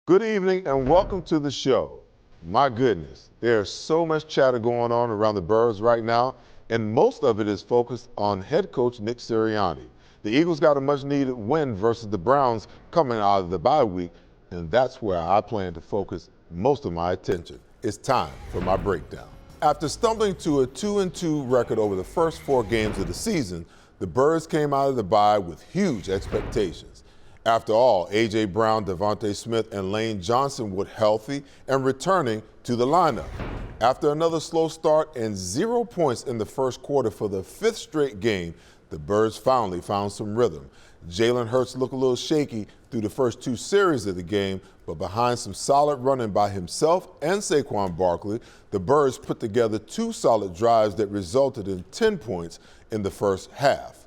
Good evening and welcome to the show. My goodness, there's so much chatter going on around the Birds right now, and most of it is focused on head coach Nick Sirianni. The Eagles got a much needed win versus the Browns coming out of the bye week, and that's where I plan to focus most of my attention. It's time for my breakdown. After stumbling to a 2-2 record over the first 4 games of the season, the Birds came out of the bye with huge expectations. After all, A.J. Brown, Devontae Smith, and Lane Johnson were healthy and returning to the lineup. After another slow start and 0 points in the first quarter for the 5th straight game, the Birds finally found some rhythm. Jalen Hurts looked a little shaky through the first 2 series of the game, but behind some solid running by himself and Saquon Barkley, the Birds put together 2 solid drives that resulted in 10 points in the first half.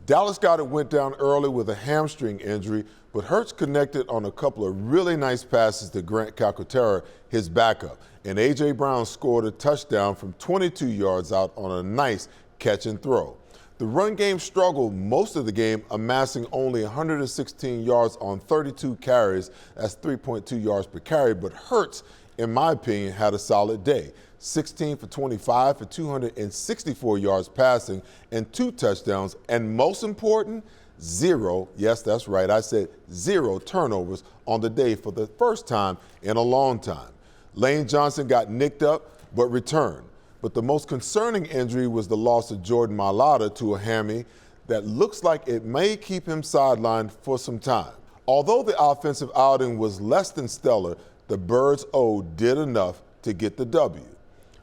Dallas Goedert went down early with a hamstring injury, but Hurts connected on a couple of really nice passes to Grant Calcaterra, his backup, and A.J. Brown scored a touchdown from 22 yards out on a nice catch and throw. The run game struggled most of the game, amassing only 116 yards on 32 carries. That's 3.2 yards per carry, but Hurts, in my opinion, had a solid day. 16 for 25 for 264 yards passing and 2 touchdowns, and most important, 0, yes, that's right, I said 0 turnovers on the day for the first time in a long time. Lane Johnson got nicked up but returned. But the most concerning injury was the loss of Jordan Mailata to a hammy that looks like it may keep him sidelined for some time. Although the offensive outing was less than stellar, the Birds O did enough to get the W.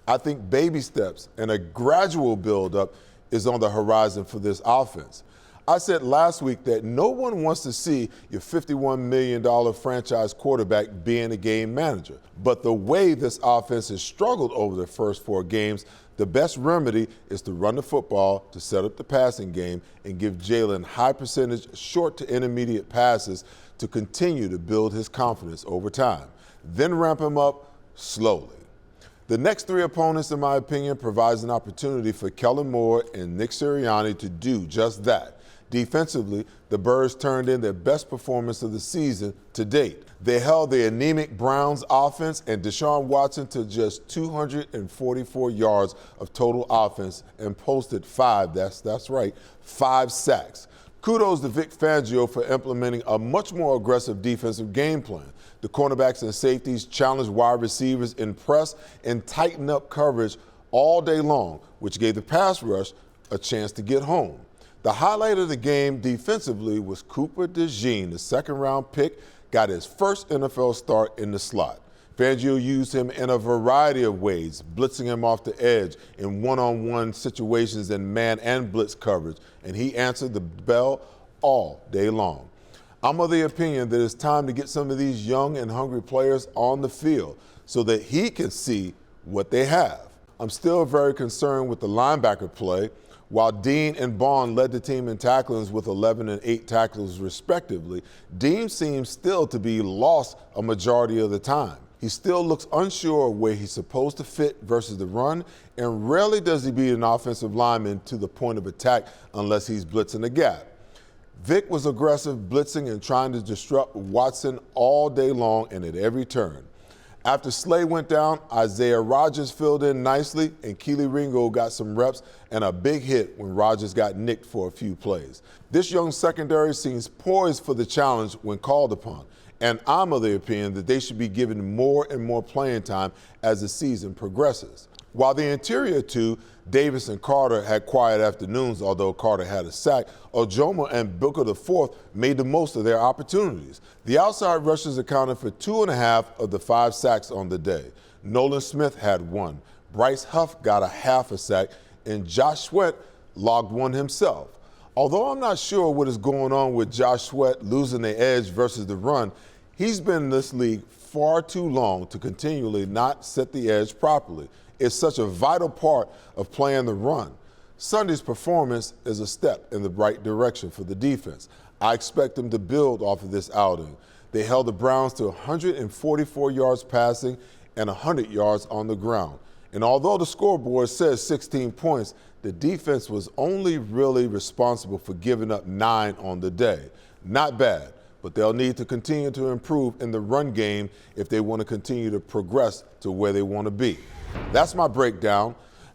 I think baby steps and a gradual build-up is on the horizon for this offense. I said last week that no one wants to see your $51 million franchise quarterback being a game manager. But the way this offense has struggled over the first 4 games, the best remedy is to run the football to set up the passing game and give Jalen high percentage short to intermediate passes to continue to build his confidence over time. Then ramp him up slowly. The next 3 opponents, in my opinion, provides an opportunity for Kellen Moore and Nick Sirianni to do just that. Defensively, the Birds turned in their best performance of the season to date. They held the anemic Browns offense and Deshaun Watson to just 244 yards of total offense and posted 5 sacks. Kudos to Vic Fangio for implementing a much more aggressive defensive game plan. The cornerbacks and safeties challenged wide receivers in press and tightened up coverage all day long, which gave the pass rush a chance to get home. The highlight of the game defensively was Cooper DeJean, the second-round pick, got his first NFL start in the slot. Fangio used him in a variety of ways, blitzing him off the edge in one-on-one situations in man and blitz coverage, and he answered the bell all day long. I'm of the opinion that it's time to get some of these young and hungry players on the field so that he can see what they have. I'm still very concerned with the linebacker play. While Dean and Bond led the team in tacklings with 11 and 8 tackles respectively, Dean seems still to be lost a majority of the time. He still looks unsure where he's supposed to fit versus the run, and rarely does he beat an offensive lineman to the point of attack unless he's blitzing the gap. Vic was aggressive, blitzing and trying to disrupt Watson all day long and at every turn. After Slay went down, Isaiah Rodgers filled in nicely, and Keely Ringo got some reps and a big hit when Rodgers got nicked for a few plays. This young secondary seems poised for the challenge when called upon, and I'm of the opinion that they should be given more and more playing time as the season progresses. While the interior 2, Davis and Carter, had quiet afternoons, although Carter had a sack, Ojoma and Booker IV made the most of their opportunities. The outside rushers accounted for 2.5 of the 5 sacks on the day. Nolan Smith had 1. Bryce Huff got a half a sack, and Josh Sweat logged 1 himself. Although I'm not sure what is going on with Josh Sweat losing the edge versus the run, he's been in this league far too long to continually not set the edge properly. It's such a vital part of playing the run. Sunday's performance is a step in the right direction for the defense. I expect them to build off of this outing. They held the Browns to 144 yards passing and 100 yards on the ground. And although the scoreboard says 16 points, the defense was only really responsible for giving up 9 on the day. Not bad, but they'll need to continue to improve in the run game if they want to continue to progress to where they want to be. That's my breakdown.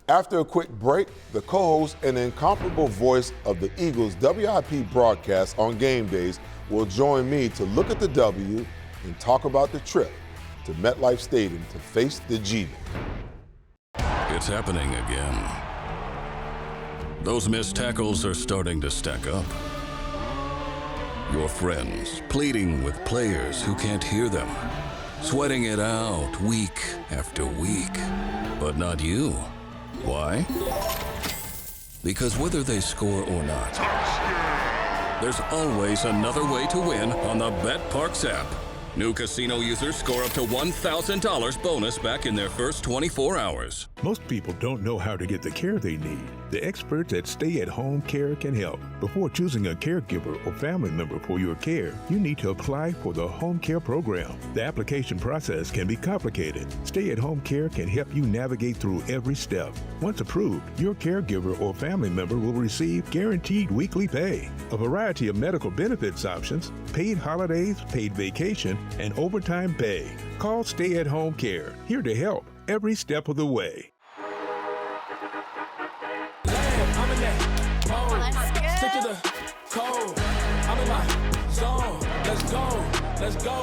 After a quick break, the co-host and incomparable voice of the Eagles WIP broadcast on game days will join me to look at the W and talk about the trip to MetLife Stadium to face the G-Men. It's happening again. Those missed tackles are starting to stack up. Your friends pleading with players who can't hear them, sweating it out week after week. But not you. Why? Because whether they score or not, there's always another way to win on the BetParx app. New casino users score up to $1,000 bonus back in their first 24 hours. Most people don't know how to get the care they need. The experts at Stay at Home Care can help. Before choosing a caregiver or family member for your care, you need to apply for the Home Care Program. The application process can be complicated. Stay at Home Care can help you navigate through every step. Once approved, your caregiver or family member will receive guaranteed weekly pay, a variety of medical benefits options, paid holidays, paid vacation, and overtime pay. Call Stay at Home Care, here to help every step of the way. I'm in that mode. Stick to the code. I'm in my zone. Let's go.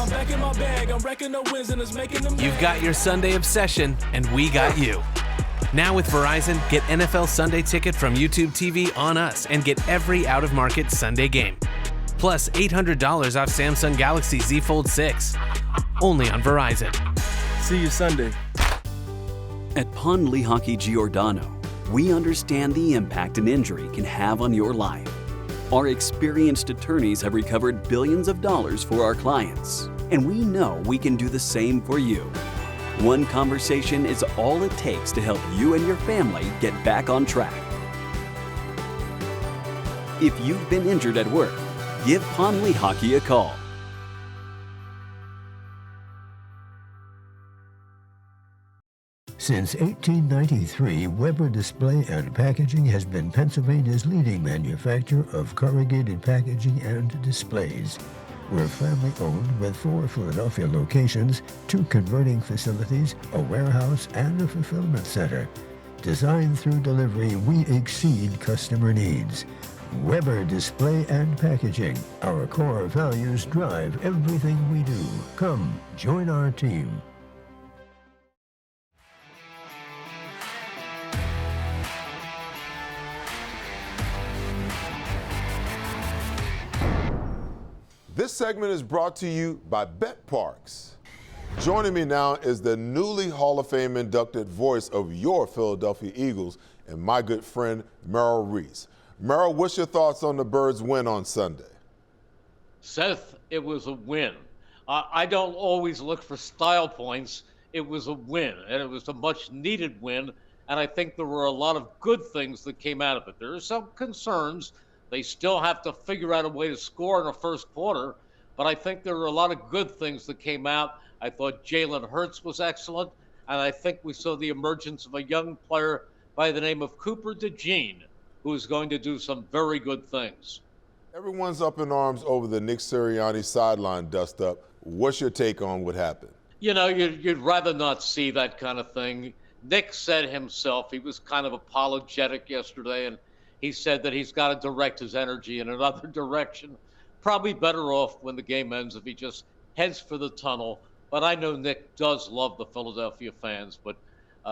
I'm back in my bag. I'm wrecking the wins and it's making them. You've got your Sunday obsession, and we got you. Now with Verizon, get NFL Sunday Ticket from YouTube TV on us and get every out-of-market Sunday game. Plus $800 off Samsung Galaxy Z Fold 6. Only on Verizon. See you Sunday. At Pond Lehocky Giordano, we understand the impact an injury can have on your life. Our experienced attorneys have recovered billions of dollars for our clients, and we know we can do the same for you. One conversation is all it takes to help you and your family get back on track. If you've been injured at work, give Pond Lehocky a call. Since 1893, Weber Display and Packaging has been Pennsylvania's leading manufacturer of corrugated packaging and displays. We're family-owned with 4 Philadelphia locations, 2 converting facilities, a warehouse, and a fulfillment center. Designed through delivery, we exceed customer needs. Weber Display and Packaging. Our core values drive everything we do. Come, join our team. This segment is brought to you by BetParx. Joining me now is the newly Hall of Fame inducted voice of your Philadelphia Eagles and my good friend Merrill Reese. Merrill, what's your thoughts on the Birds' win on Sunday? Seth, it was a win. I don't always look for style points. It was a win, and it was a much-needed win, and I think there were a lot of good things that came out of it. There are some concerns. They still have to figure out a way to score in the first quarter, but I think there were a lot of good things that came out. I thought Jalen Hurts was excellent, and I think we saw the emergence of a young player by the name of Cooper DeJean, who is going to do some very good things. Everyone's up in arms over the Nick Sirianni sideline dust-up. What's your take on what happened? You know, you'd rather not see that kind of thing. Nick said himself, he was kind of apologetic yesterday, and he said that he's got to direct his energy in another direction. Probably better off when the game ends if he just heads for the tunnel. But I know Nick does love the Philadelphia fans, but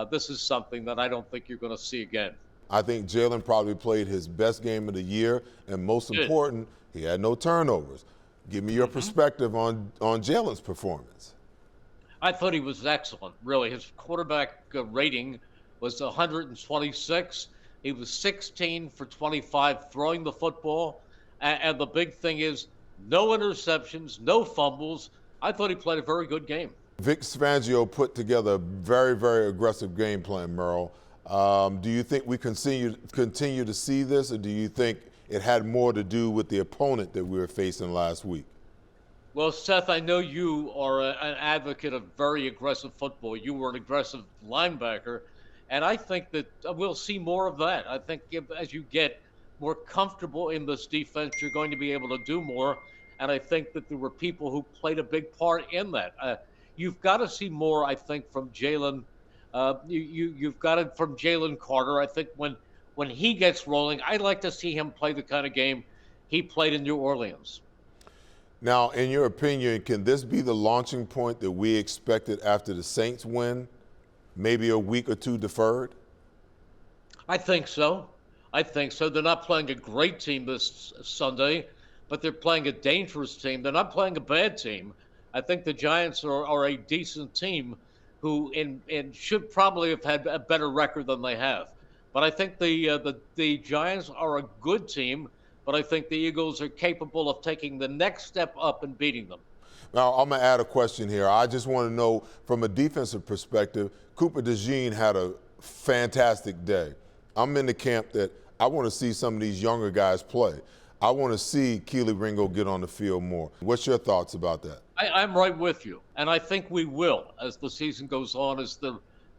this is something that I don't think you're going to see again. I think Jalen probably played his best game of the year, and most important, he had no turnovers. Give me your perspective on Jalen's performance. I thought he was excellent, really. His quarterback rating was 126. He was 16 for 25 throwing the football. And the big thing is no interceptions, no fumbles. I thought he played a very good game. Vic Fangio put together a very, very aggressive game plan, Merrill. Do you think we continue to see this, or do you think it had more to do with the opponent that we were facing last week? Well, Seth, I know you are an advocate of very aggressive football. You were an aggressive linebacker, and I think that we'll see more of that. I think as you get more comfortable in this defense, you're going to be able to do more. And I think that there were people who played a big part in that. You've got to see more, I think, from Jalen. You've got it from Jalen Carter. I think when he gets rolling, I'd like to see him play the kind of game he played in New Orleans. Now, in your opinion, can this be the launching point that we expected after the Saints win, maybe a week or two deferred? I think so. They're not playing a great team this Sunday, but they're playing a dangerous team. They're not playing a bad team. I think the Giants are a decent team who should probably have had a better record than they have. But I think the Giants are a good team, but I think the Eagles are capable of taking the next step up and beating them. Now, I'm going to add a question here. I just want to know, from a defensive perspective, Cooper DeJean had a fantastic day. I'm in the camp that I want to see some of these younger guys play. I want to see Keely Ringo get on the field more. What's your thoughts about that? I'm right with you, and I think we will as the season goes on, as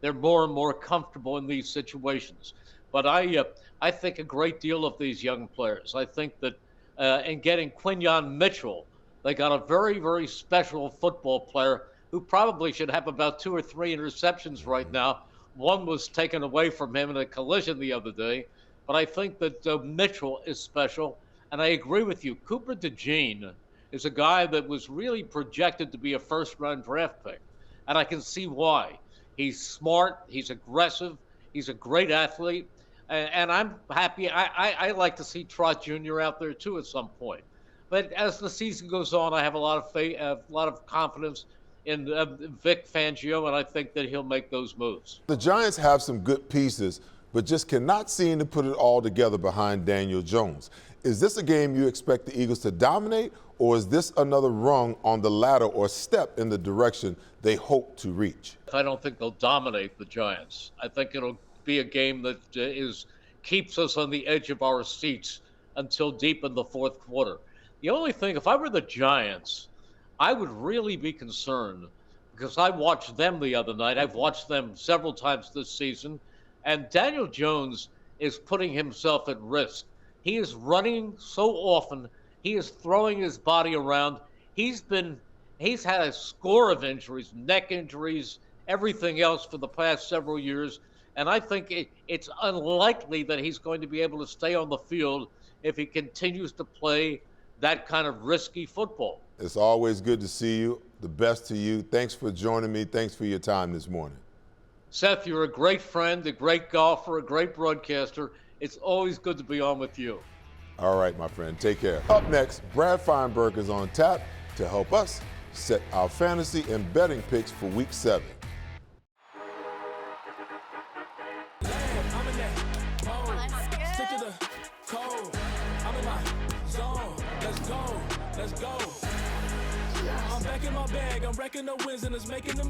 they're more and more comfortable in these situations. But I think a great deal of these young players. I think that in getting Quinyon Mitchell, they got a very, very special football player who probably should have about 2 or 3 interceptions right now. One was taken away from him in a collision the other day. But I think that Mitchell is special. And I agree with you. Cooper DeJean is a guy that was really projected to be a first-round draft pick. And I can see why. He's smart. He's aggressive. He's a great athlete. And I'm happy. I like to see Trot Jr. out there, too, at some point. But as the season goes on, I have a lot of faith, a lot of confidence in Vic Fangio, and I think that he'll make those moves. The Giants have some good pieces, but just cannot seem to put it all together behind Daniel Jones. Is this a game you expect the Eagles to dominate, or is this another rung on the ladder or step in the direction they hope to reach? I don't think they'll dominate the Giants. I think it'll be a game that keeps us on the edge of our seats until deep in the fourth quarter. The only thing, if I were the Giants, I would really be concerned, because I watched them the other night. I've watched them several times this season, and Daniel Jones is putting himself at risk. He is running so often. He is throwing his body around. He's had a score of injuries, neck injuries, everything else for the past several years. And I think it's unlikely that he's going to be able to stay on the field if he continues to play that kind of risky football. It's always good to see you. The best to you. Thanks for joining me. Thanks for your time this morning. Seth, you're a great friend, a great golfer, a great broadcaster. It's always good to be on with you. All right, my friend. Take care. Up next, Brad Feinberg is on tap to help us set our fantasy and betting picks for Week 7.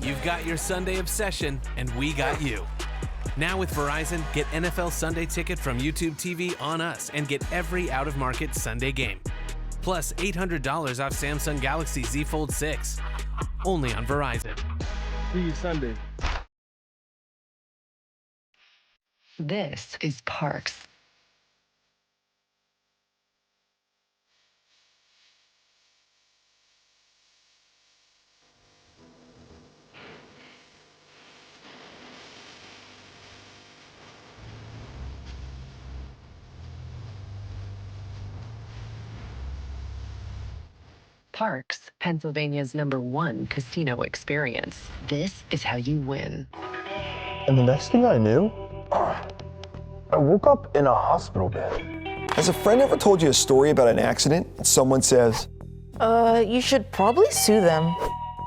You've got your Sunday obsession, and we got you. Now with Verizon, get NFL Sunday Ticket from YouTube TV on us and get every out-of-market Sunday game. Plus $800 off Samsung Galaxy Z Fold 6. Only on Verizon. See you Sunday. This is Parks. Parks, Pennsylvania's #1 casino experience. This is how you win. And the next thing I knew, I woke up in a hospital bed. Has a friend ever told you a story about an accident and someone says, you should probably sue them?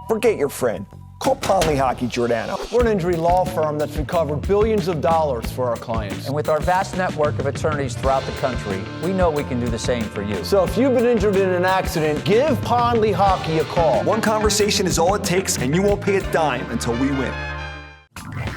forget your friend. Call Ponley Hockey Giordano. We're an injury law firm that's recovered billions of dollars for our clients. And with our vast network of attorneys throughout the country, we know we can do the same for you. So if you've been injured in an accident, give Ponley Hockey a call. One conversation is all it takes, and you won't pay a dime until we win.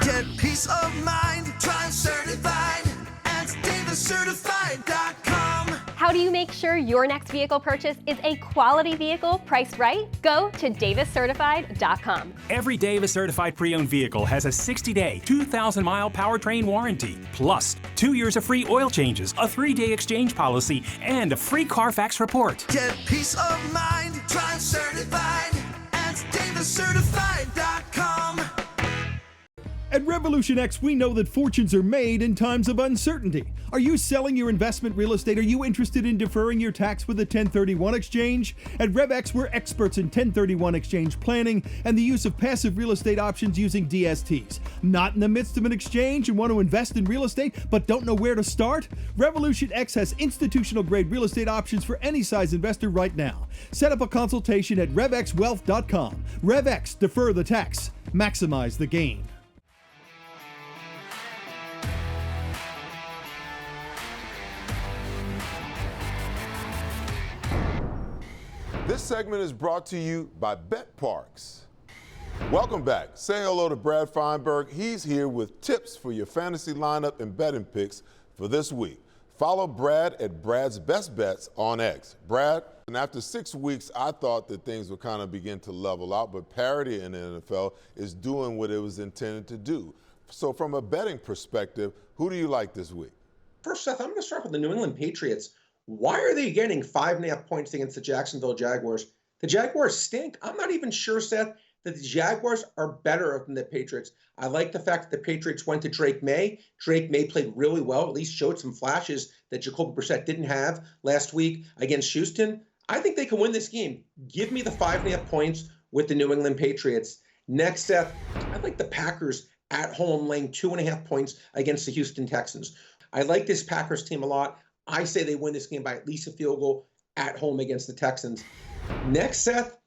Get peace of mind, Triumph certified at DavisCertified.com. How How do you make sure your next vehicle purchase is a quality vehicle priced right? Go to daviscertified.com. Every Davis certified pre-owned vehicle has a 60-day, 2,000-mile powertrain warranty, plus 2 years of free oil changes, a 3-day exchange policy, and a free Carfax report. Get peace of mind, drive certified at daviscertified.com. At Revolution X, we know that fortunes are made in times of uncertainty. Are you selling your investment real estate? Are you interested in deferring your tax with a 1031 exchange? At RevX, we're experts in 1031 exchange planning and the use of passive real estate options using DSTs. Not in the midst of an exchange and want to invest in real estate but don't know where to start? Revolution X has institutional grade real estate options for any size investor right now. Set up a consultation at RevXWealth.com. RevX, defer the tax, maximize the gain. This segment is brought to you by Bet Parks. Welcome back. Say hello to Brad Feinberg. He's here with tips for your fantasy lineup and betting picks for this week. Follow Brad at Brad's Best Bets on X. Brad, and after 6 weeks, I thought that things would kind of begin to level out, but parity in the NFL is doing what it was intended to do. So from a betting perspective, who do you like this week? First, Seth, I'm going to start with the New England Patriots. Why are they getting 5.5 points against the Jacksonville Jaguars? The Jaguars stink. I'm not even sure, Seth, that the Jaguars are better than the Patriots. I like the fact that the Patriots went to Drake May. Drake May played really well, at least showed some flashes that Jacoby Brissett didn't have last week against Houston. I think they can win this game. Give me the 5.5 points with the New England Patriots. Next, Seth, I like the Packers at home laying 2.5 points against the Houston Texans. I like this Packers team a lot. I say they win this game by at least a field goal at home against the Texans. Next, Seth,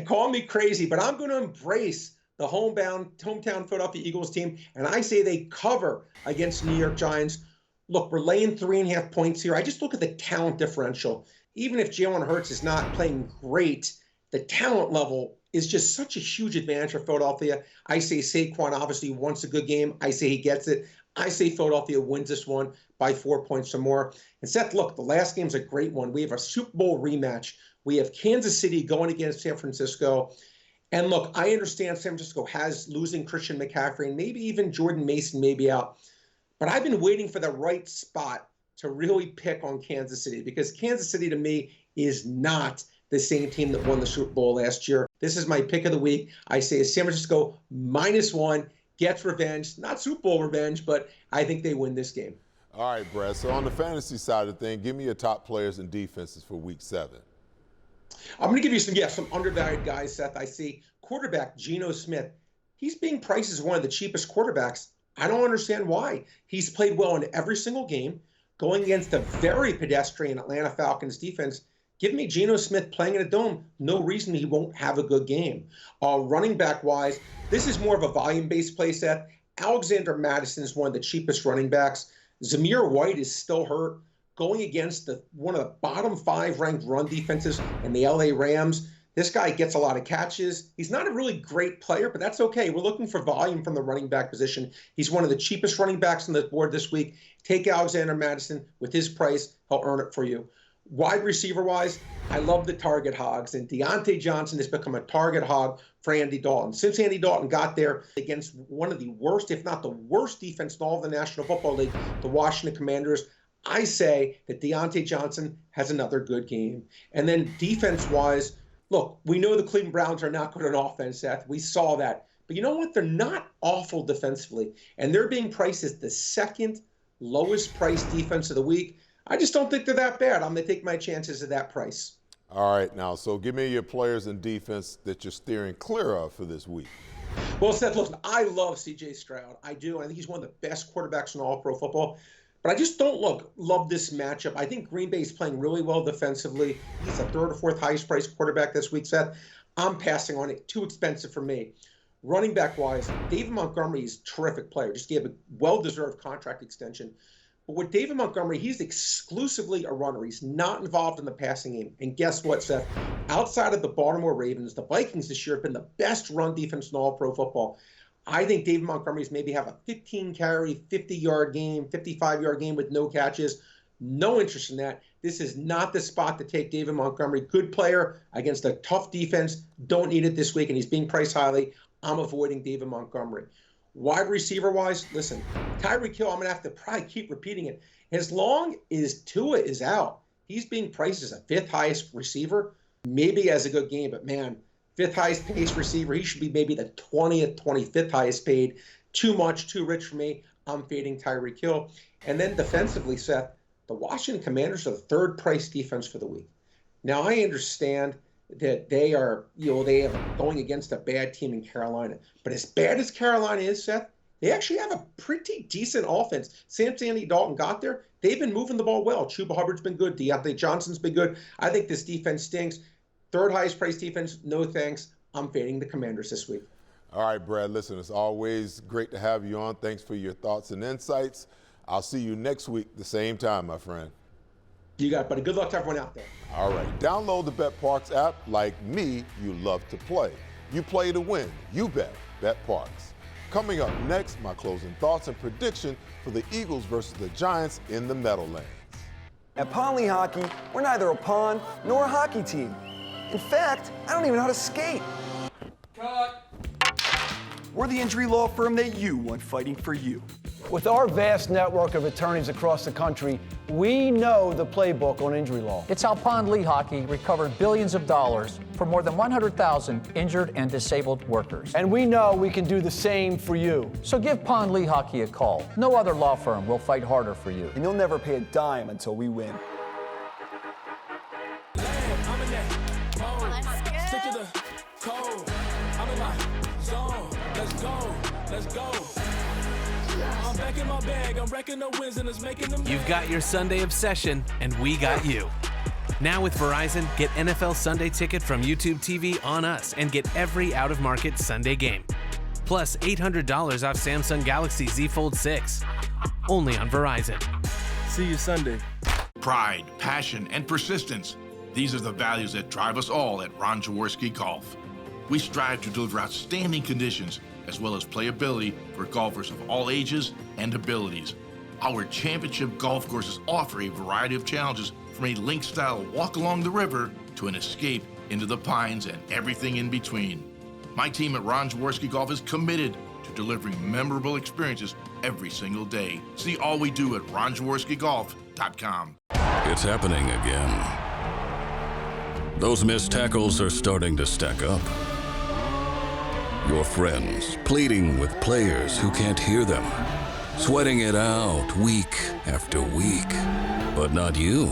call me crazy, but I'm going to embrace the hometown Philadelphia Eagles team, and I say they cover against the New York Giants. Look, we're laying 3.5 points here. I just look at the talent differential. Even if Jalen Hurts is not playing great, the talent level is just such a huge advantage for Philadelphia. I say Saquon obviously wants a good game. I say he gets it. I say Philadelphia wins this one by 4 points or more. And Seth, look, the last game's a great one. We have a Super Bowl rematch. We have Kansas City going against San Francisco. And look, I understand San Francisco has losing Christian McCaffrey and maybe even Jordan Mason may be out. But I've been waiting for the right spot to really pick on Kansas City because Kansas City to me is not the same team that won the Super Bowl last year. This is my pick of the week. I say San Francisco -1. Gets revenge, not Super Bowl revenge, but I think they win this game. All right, Brad. So on the fantasy side of things, give me your top players and defenses for Week 7. I'm going to give you some undervalued guys, Seth. I see quarterback Geno Smith. He's being priced as one of the cheapest quarterbacks. I don't understand why. He's played well in every single game, going against a very pedestrian Atlanta Falcons defense. Give me Geno Smith playing in a dome. No reason he won't have a good game. Running back-wise, this is more of a volume-based play set. Alexander Madison is one of the cheapest running backs. Zamir White is still hurt. Going against one of the bottom 5 ranked run defenses in the LA Rams. This guy gets a lot of catches. He's not a really great player, but that's okay. We're looking for volume from the running back position. He's one of the cheapest running backs on the board this week. Take Alexander Madison. With his price, he'll earn it for you. Wide receiver-wise, I love the target hogs, and Deontay Johnson has become a target hog for Andy Dalton. Since Andy Dalton got there against one of the worst, if not the worst defense in all of the National Football League, the Washington Commanders, I say that Deontay Johnson has another good game. And then defense-wise, look, we know the Cleveland Browns are not good on offense, Seth. We saw that. But you know what? They're not awful defensively, and they're being priced as the second lowest priced defense of the week. I just don't think they're that bad. I'm going to take my chances at that price. All right, now, so give me your players in defense that you're steering clear of for this week. Well, Seth, listen, I love C.J. Stroud. I do. I think he's one of the best quarterbacks in all pro football. But I just don't love this matchup. I think Green Bay is playing really well defensively. He's the 3rd or 4th highest priced quarterback this week, Seth. I'm passing on it. Too expensive for me. Running back-wise, David Montgomery is a terrific player. Just gave a well-deserved contract extension. But with David Montgomery, he's exclusively a runner. He's not involved in the passing game. And guess what, Seth? Outside of the Baltimore Ravens, the Vikings this year have been the best run defense in all pro football. I think David Montgomery's maybe have a 15-carry, 50-yard game, 55-yard game with no catches. No interest in that. This is not the spot to take David Montgomery. Good player against a tough defense. Don't need it this week, and he's being priced highly. I'm avoiding David Montgomery. Wide receiver-wise, listen, Tyreek Hill, I'm going to have to probably keep repeating it. As long as Tua is out, he's being priced as a fifth highest receiver. Maybe has a good game, but man, fifth highest paid receiver, he should be maybe the 20th, 25th highest paid. Too much, too rich for me. I'm fading Tyreek Hill. And then defensively, Seth, the Washington Commanders are the third price defense for the week. Now, I understand that they are, they are going against a bad team in Carolina. But as bad as Carolina is, Seth, they actually have a pretty decent offense. Since Andy Dalton got there, they've been moving the ball well. Chuba Hubbard's been good. Deontay Johnson's been good. I think this defense stinks. Third highest priced defense, no thanks. I'm fading the Commanders this week. All right, Brad, listen, it's always great to have you on. Thanks for your thoughts and insights. I'll see you next week, the same time, my friend. You got it, buddy. Good luck to everyone out there. All right, download the BetParks app. Like me, you love to play. You play to win. You bet. BetParks. Coming up next, my closing thoughts and prediction for the Eagles versus the Giants in the Meadowlands. At Pond Lee Hockey, we're neither a pond nor a hockey team. In fact, I don't even know how to skate. Cut. We're the injury law firm that you want fighting for you. With our vast network of attorneys across the country, we know the playbook on injury law. It's how Pond Lee Hockey recovered billions of dollars for more than 100,000 injured and disabled workers. And we know we can do the same for you. So give Pond Lee Hockey a call. No other law firm will fight harder for you. And you'll never pay a dime until we win. I'm in that mode. Stick to the code. I'm in my zone. Let's go. Let's go. I'm back in my bag. I'm wrecking the wins and it's making them. You've got your Sunday obsession, and we got you. Now with Verizon, get NFL Sunday Ticket from YouTube TV on us and get every out-of-market Sunday game. Plus $800 off Samsung Galaxy Z Fold 6. Only on Verizon. See you Sunday. Pride, passion, and persistence. These are the values that drive us all at Ron Jaworski Golf. We strive to deliver outstanding conditions as well as playability for golfers of all ages and abilities. Our championship golf courses offer a variety of challenges from a link-style walk along the river to an escape into the pines and everything in between. My team at Ron Jaworski Golf is committed to delivering memorable experiences every single day. See all we do at ronjaworskigolf.com. It's happening again. Those missed tackles are starting to stack up. Your friends pleading with players who can't hear them. Sweating it out week after week. But not you.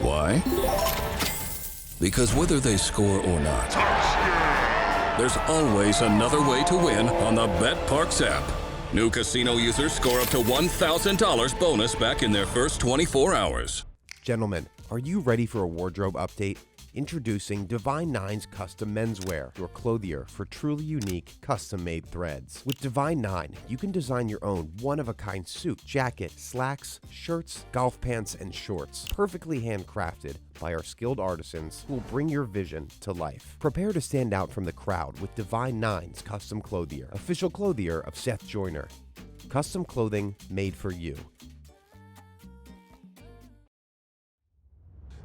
Why? Because whether they score or not, there's always another way to win on the BetParks app. New casino users score up to $1,000 bonus back in their first 24 hours. Gentlemen, are you ready for a wardrobe update? Introducing Divine Nine's Custom Menswear, your clothier for truly unique, custom-made threads. With Divine Nine, you can design your own one-of-a-kind suit, jacket, slacks, shirts, golf pants, and shorts, perfectly handcrafted by our skilled artisans who will bring your vision to life. Prepare to stand out from the crowd with Divine Nine's Custom Clothier, official clothier of Seth Joyner. Custom clothing made for you.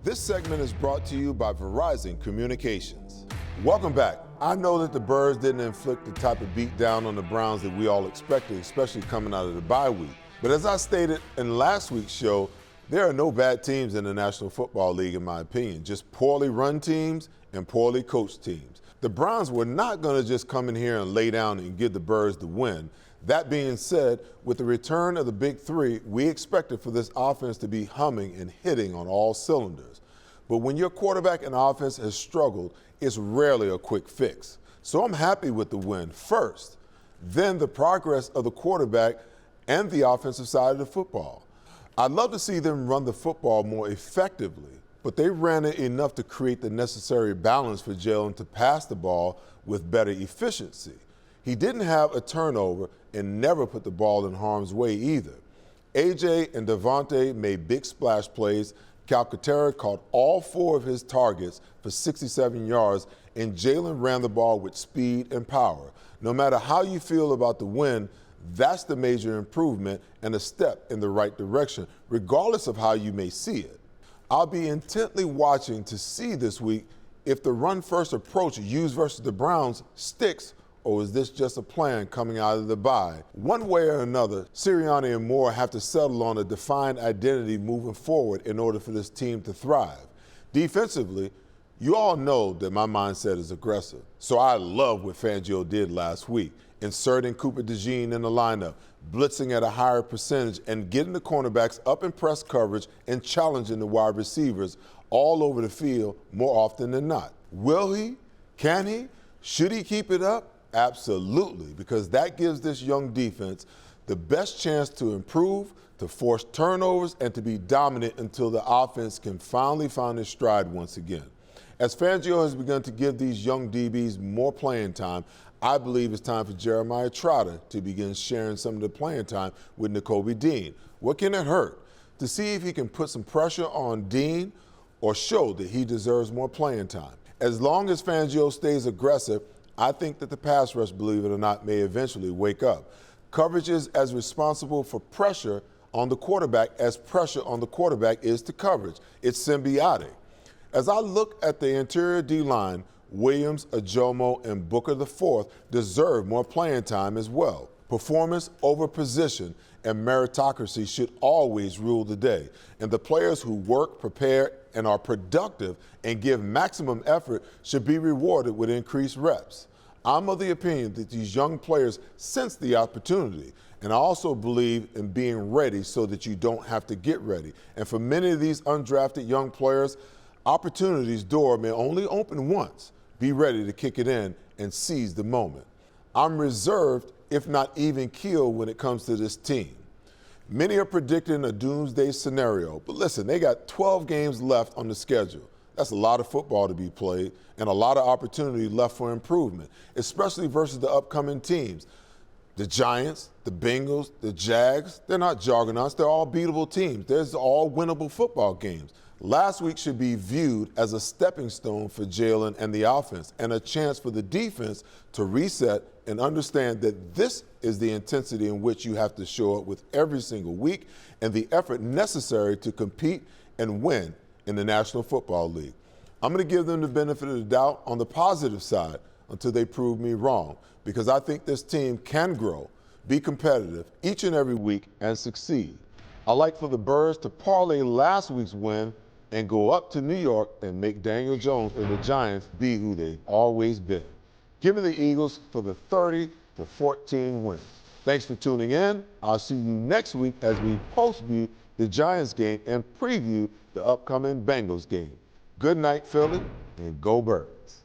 This segment is brought to you by Verizon Communications. Welcome back. I know that the Birds didn't inflict the type of beat down on the Browns that we all expected, especially coming out of the bye week. But as I stated in last week's show, there are no bad teams in the National Football League, in my opinion, just poorly run teams and poorly coached teams. The Browns were not going to just come in here and lay down and give the Birds the win. That being said, with the return of the Big Three, we expected for this offense to be humming and hitting on all cylinders. But when your quarterback and offense has struggled, it's rarely a quick fix. So I'm happy with the win first, then the progress of the quarterback and the offensive side of the football. I'd love to see them run the football more effectively, but they ran it enough to create the necessary balance for Jalen to pass the ball with better efficiency. He didn't have a turnover and never put the ball in harm's way either. AJ and Devontae made big splash plays. Calcaterra caught all 4 of his targets for 67 yards, and Jalen ran the ball with speed and power. No matter how you feel about the win, That's the major improvement and a step in the right direction, regardless of how you may see it. I'll be intently watching to see this week if the run-first approach used versus the Browns sticks, or is this just a plan coming out of the bye? One way or another, Sirianni and Moore have to settle on a defined identity moving forward in order for this team to thrive. Defensively, you all know that my mindset is aggressive, so I love what Fangio did last week, inserting Cooper DeJean in the lineup, blitzing at a higher percentage, and getting the cornerbacks up in press coverage and challenging the wide receivers all over the field more often than not. Will he? Can he? Should he keep it up? Absolutely, because that gives this young defense the best chance to improve, to force turnovers, and to be dominant until the offense can finally find its stride once again. As Fangio has begun to give these young DBs more playing time, I believe it's time for Jeremiah Trotter to begin sharing some of the playing time with Nakobe Dean. What can it hurt? To see if he can put some pressure on Dean or show that he deserves more playing time. As long as Fangio stays aggressive, I think that the pass rush, believe it or not, may eventually wake up. Coverage is as responsible for pressure on the quarterback as pressure on the quarterback is to coverage. It's symbiotic. As I look at the interior D-line, Williams, Ajomo, and Booker IV deserve more playing time as well. Performance over position and meritocracy should always rule the day. And the players who work, prepare, and are productive and give maximum effort should be rewarded with increased reps. I'm of the opinion that these young players sense the opportunity. And I also believe in being ready so that you don't have to get ready. And for many of these undrafted young players, opportunity's door may only open once. Be ready to kick it in and seize the moment. I'm reserved, if not even keeled, when it comes to this team. Many are predicting a doomsday scenario, but listen, they got 12 games left on the schedule. That's a lot of football to be played and a lot of opportunity left for improvement, especially versus the upcoming teams. The Giants, the Bengals, the Jags, they're not juggernauts. They're all beatable teams. There's all winnable football games. Last week should be viewed as a stepping stone for Jalen and the offense and a chance for the defense to reset and understand that this is the intensity in which you have to show up with every single week and the effort necessary to compete and win in the National Football League. I'm going to give them the benefit of the doubt on the positive side until they prove me wrong, because I think this team can grow, be competitive each and every week, and succeed. I like for the Birds to parlay last week's win and go up to New York and make Daniel Jones and the Giants be who they've always been. Give me the Eagles for the 30-14 win. Thanks for tuning in. I'll see you next week as we post-view the Giants game and preview the upcoming Bengals game. Good night, Philly, and go Birds.